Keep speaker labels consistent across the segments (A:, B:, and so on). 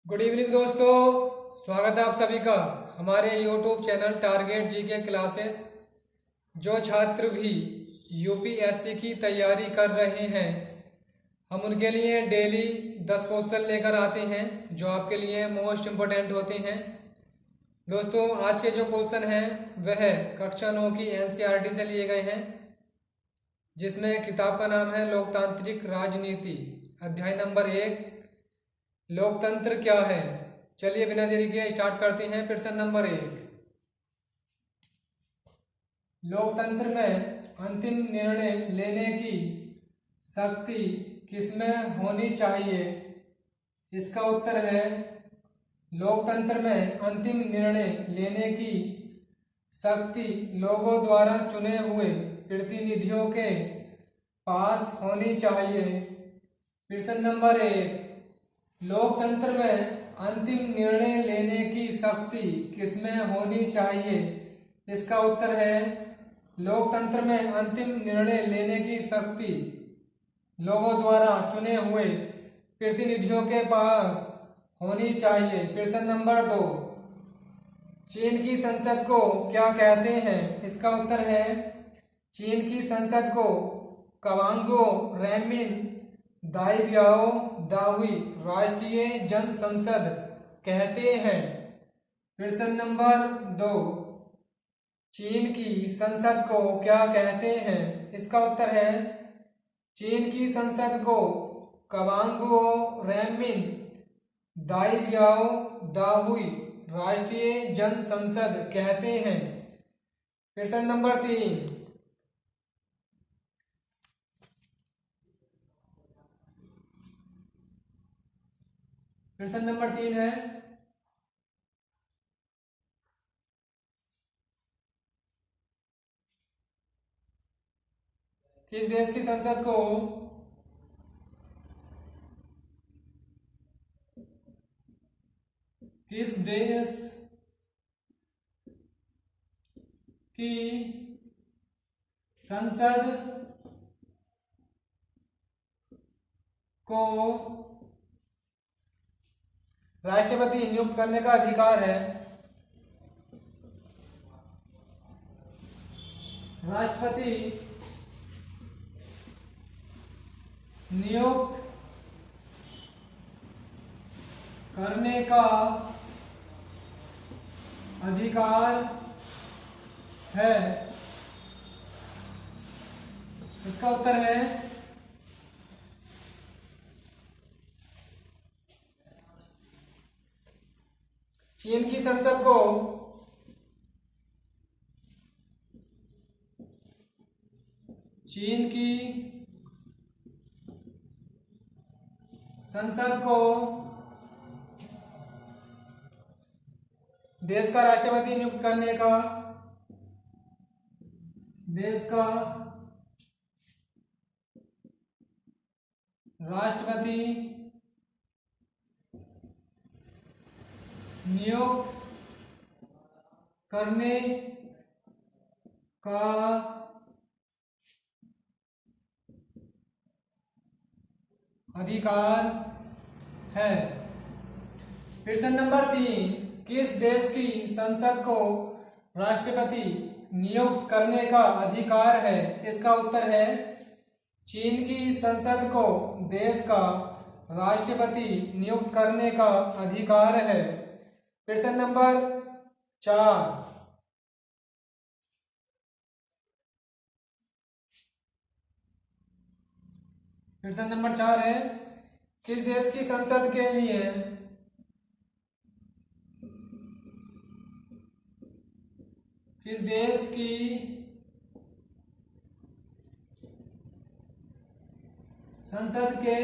A: Good evening दोस्तों, स्वागत है आप सभी का हमारे YouTube channel target GK classes. जो छात्र भी यूपीएससी की तैयारी कर रहे हैं, हम उनके लिए डेली 10 क्वेश्चन लेकर आते हैं जो आपके लिए मोस्ट इम्पोर्टेंट होते हैं। दोस्तों, आज के जो क्वेश्चन हैं वह कक्षा 9 की एनसीईआरटी से लिए गए हैं, जिसमें किताब का नाम है लोकतांत्रिक राजनीति, अध्याय नंबर 1, लोकतंत्र क्या है। चलिए बिना देरी किए स्टार्ट करते हैं। प्रश्न नंबर 1, लोकतंत्र में अंतिम निर्णय लेने की शक्ति किसमें होनी चाहिए? इसका उत्तर है, लोकतंत्र में अंतिम निर्णय लेने की शक्ति लोगों द्वारा चुने हुए प्रतिनिधियों के पास होनी चाहिए। प्रश्न नंबर 1, लोकतंत्र में अंतिम निर्णय लेने की शक्ति किसमें होनी चाहिए? इसका उत्तर है, लोकतंत्र में अंतिम निर्णय लेने की शक्ति लोगों द्वारा चुने हुए प्रतिनिधियों के पास होनी चाहिए। प्रश्न नंबर 2, चीन की संसद को क्या कहते हैं? इसका उत्तर है, चीन की संसद को कवांगो रेमिन दाइबियाओ दाहुई राष्ट्रीय जन संसद कहते हैं। प्रश्न नंबर 2, चीन की संसद को क्या कहते हैं? इसका उत्तर है, चीन की संसद को कवांगो रेमिन दाइबियाओ दाहुई राष्ट्रीय जन संसद कहते हैं। प्रश्न नंबर 3, प्रश्न नंबर 3 है, किस देश की संसद को किस देश की संसद को राष्ट्रपति नियुक्त करने का अधिकार है? राष्ट्रपति नियुक्त करने का अधिकार है? इसका उत्तर है, चीन की संसद को चीन की संसद को देश का राष्ट्रपति नियुक्त करने का देश का राष्ट्रपति नियुक्त करने का अधिकार है। प्रश्न नंबर 3, किस देश की संसद को राष्ट्रपति नियुक्त करने का अधिकार है? इसका उत्तर है, चीन की संसद को देश का राष्ट्रपति नियुक्त करने का अधिकार है। प्रश्न नंबर 4, प्रश्न नंबर 4 है, किस देश की संसद के लिए किस देश की संसद के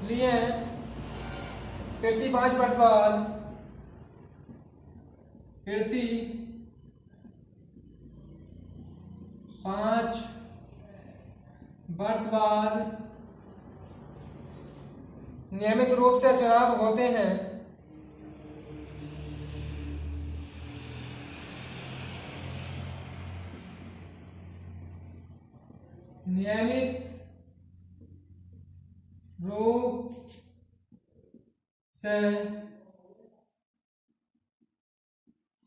A: लिए प्रति 5 वर्ष बाद प्रति 5 वर्ष बाद नियमित रूप से चुनाव होते हैं? नियमित रूप से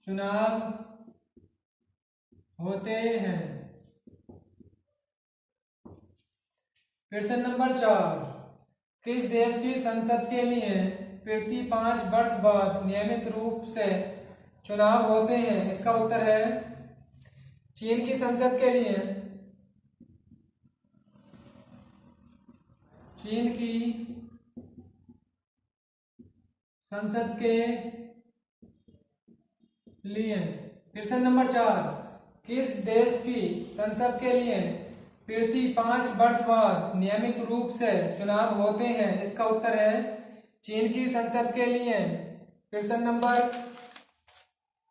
A: चुनाव होते हैं। क्वेश्चन नंबर 4, किस देश की संसद के लिए प्रति 5 वर्ष बाद नियमित रूप से चुनाव होते हैं? इसका उत्तर है चीन की संसद के लिए। चीन की संसद के लिए। क्वेश्चन नंबर 4, किस देश की संसद के लिए प्रति 5 वर्ष बाद नियमित रूप से चुनाव होते हैं? इसका उत्तर है चीन की संसद के लिए। क्वेश्चन नंबर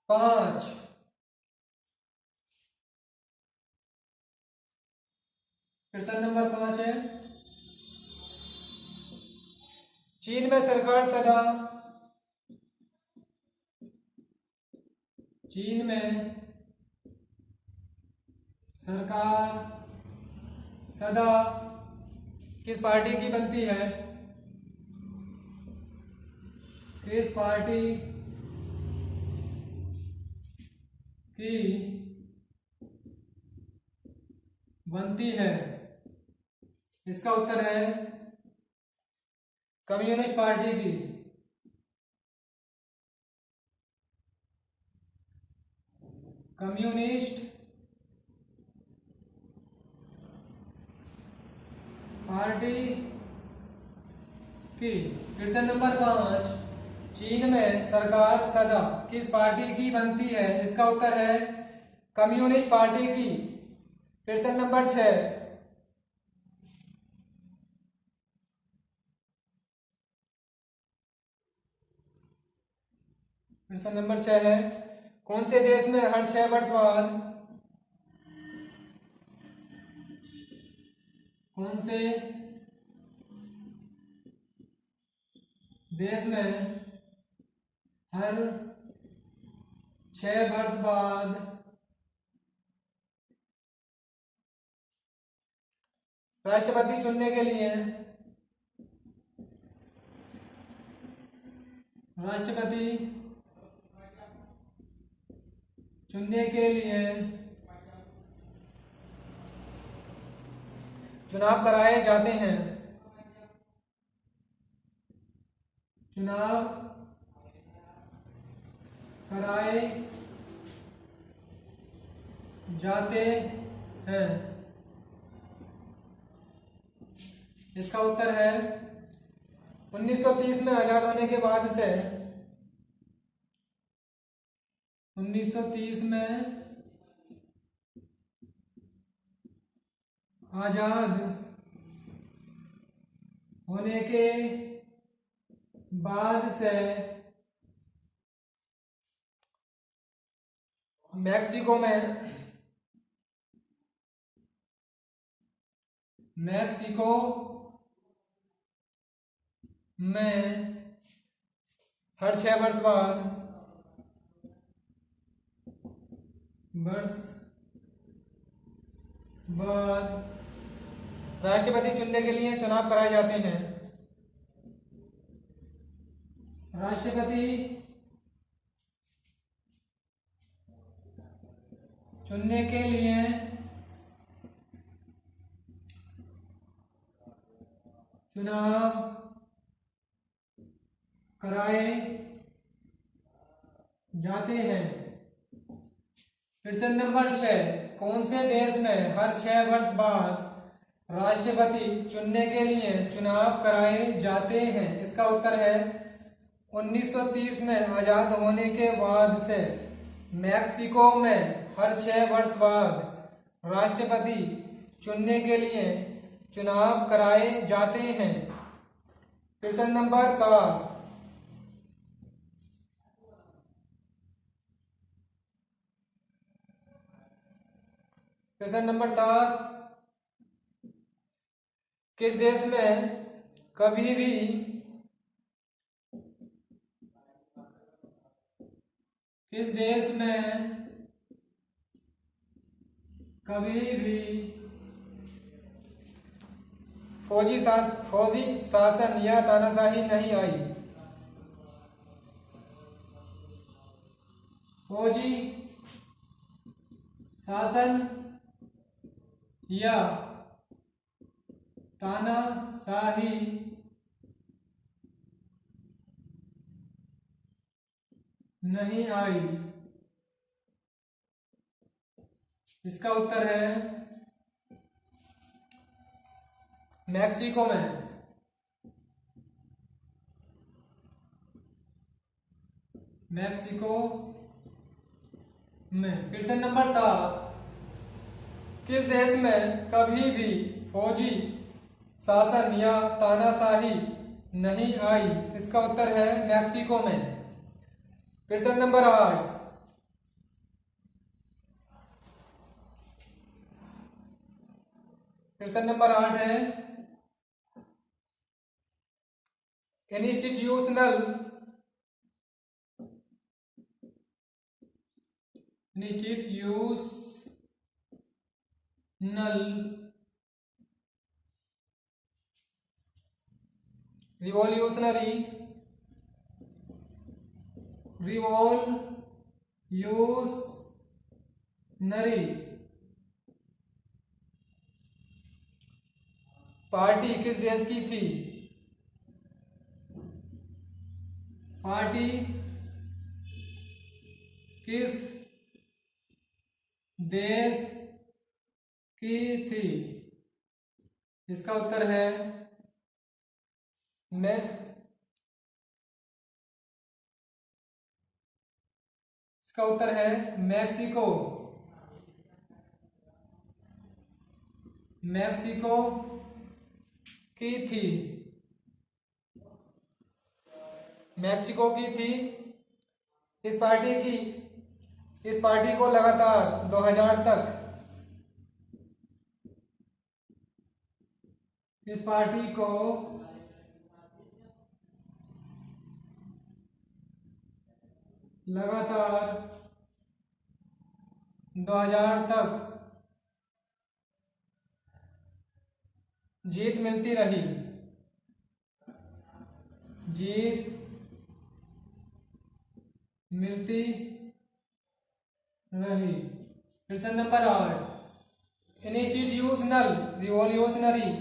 A: 5, क्वेश्चन नंबर 5 है, चीन में सरकार सदा किस पार्टी की बनती है? किस पार्टी की बनती है? इसका उत्तर है कम्युनिस्ट पार्टी की। कम्युनिस्ट पार्टी की। क्वेश्चन नंबर 5, चीन में सरकार सदा किस पार्टी की बनती है? इसका उत्तर है कम्युनिस्ट पार्टी की। क्वेश्चन नंबर 6, क्वेश्चन नंबर 6 है, कौन से देश में हर 6 वर्ष बाद कौन से देश में हर 6 वर्ष बाद राष्ट्रपति चुनने के लिए चुनाव कराए जाते हैं? चुनाव कराए जाते हैं। इसका उत्तर है 1930 में आजाद होने के बाद से 1930 में आजाद होने के बाद से मैक्सिको में हर 6 वर्ष बाद राष्ट्रपति चुनने के लिए चुनाव कराए जाते हैं। राष्ट्रपति चुनने के लिए चुनाव कराए जाते हैं। क्वेश्चन नंबर 6, कौन से देश में हर 6 वर्ष बाद राष्ट्रपति चुनने के लिए चुनाव कराए जाते हैं? इसका उत्तर है 1930 में आजाद होने के बाद से मैक्सिको में हर 6 वर्ष बाद राष्ट्रपति चुनने के लिए चुनाव कराए जाते हैं। क्वेश्चन नंबर 7, क्वेश्चन नंबर 7, किस देश में कभी भी फौजी शासन या तानाशाही नहीं आई? फौजी शासन या तानाशाही नहीं आई। इसका उत्तर है मैक्सिको में। मैक्सिको में। क्वेश्चन नंबर 7, किस देश में कभी भी फौजी शासन या तानाशाही नहीं आई? इसका उत्तर है मैक्सिको में। क्वेश्चन नंबर 8, क्वेश्चन नंबर 8 है इंस्टीट्यूशनल रिवॉल्यूशनरी पार्टी किस देश की थी? पार्टी किस देश की थी? इसका उत्तर है इसका उत्तर है मैक्सिको। मैक्सिको की थी। मैक्सिको की थी। इस पार्टी को लगातार 2000 तक इस पार्टी को लगातार 2000 तक जीत मिलती रही। जीत मिलती रही। Question number 8, institutional revolutionary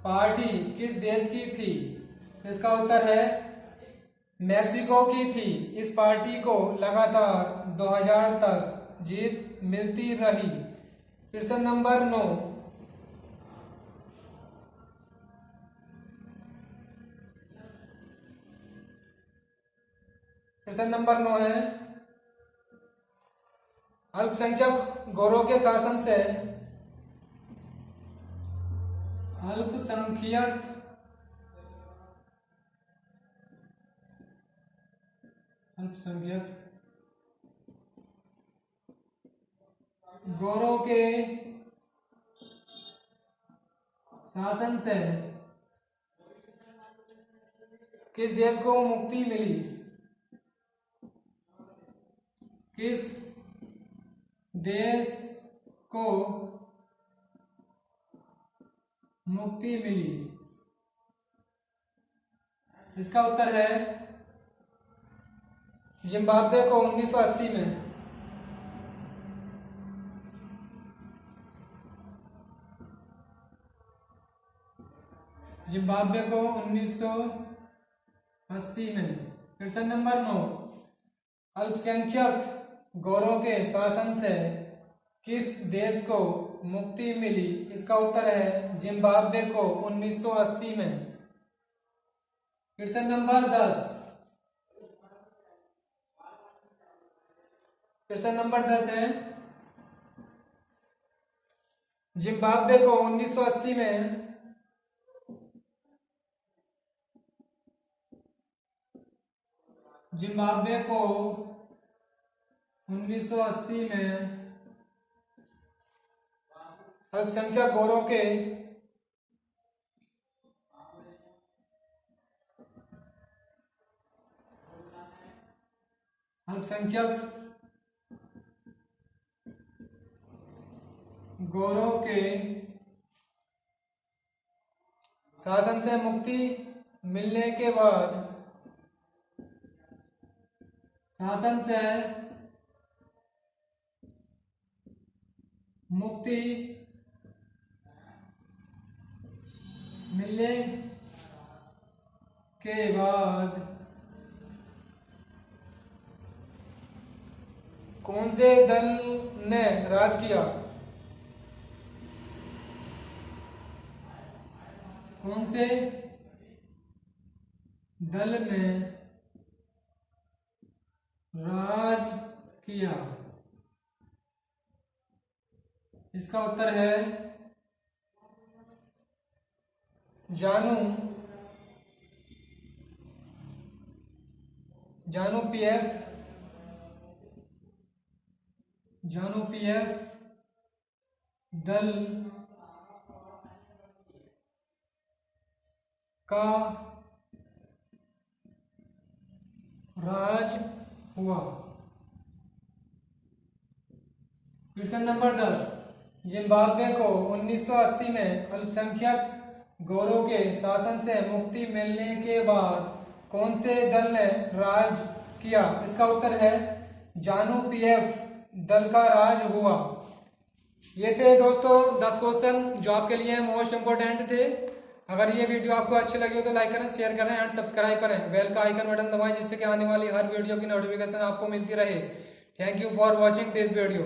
A: party किस देश की थी? इसका उत्तर है मैक्सिको की थी। इस पार्टी को लगातार 2000 तक जीत मिलती रही। क्वेश्चन नंबर 9, क्वेश्चन नंबर 9 है अल्पसंख्यक गोरों के शासन से अल्पसंख्यक गोरों के शासन से किस देश को मुक्ति मिली? किस देश को मुक्ति मिली? इसका उत्तर है जिम्बाब्वे को 1980 में। जिम्बाब्वे को 1980 में। क्वेश्चन नंबर 9, अल्पसंख्यक गोरों के शासन से किस देश को मुक्ति मिली? इसका उत्तर है जिम्बाब्वे को 1980 में। क्वेश्चन नंबर 10, क्वेश्चन नंबर 10 है जिम्बाब्वे को 1980 में जिम्बाब्वे को 1980 में अल्पसंख्यक गोरों के शासन से मुक्ति मिलने के बाद मुक्ति मिलने के बाद कौन से दल ने राज किया? कौन से दल ने राज किया? इसका उत्तर है जानू पीएफ दल का राज हुआ। क्वेश्चन नंबर 10, जिम्बाब्वे को 1980 में अल्पसंख्यक गौरों के शासन से मुक्ति मिलने के बाद कौन से दल ने राज किया? इसका उत्तर है जानू पीएफ दल का राज हुआ। ये थे दोस्तों 10 क्वेश्चन जो आपके लिए मोस्ट इंपोर्टेंट थे। अगर ये वीडियो आपको अच्छी लगी हो तो लाइक करें, शेयर करें एंड सब्सक्राइब करें। बेल का आइकन बटन दबाएं जिससे कि आने वाली हर वीडियो की नोटिफिकेशन आपको मिलती रहे। Thank you for watching this video.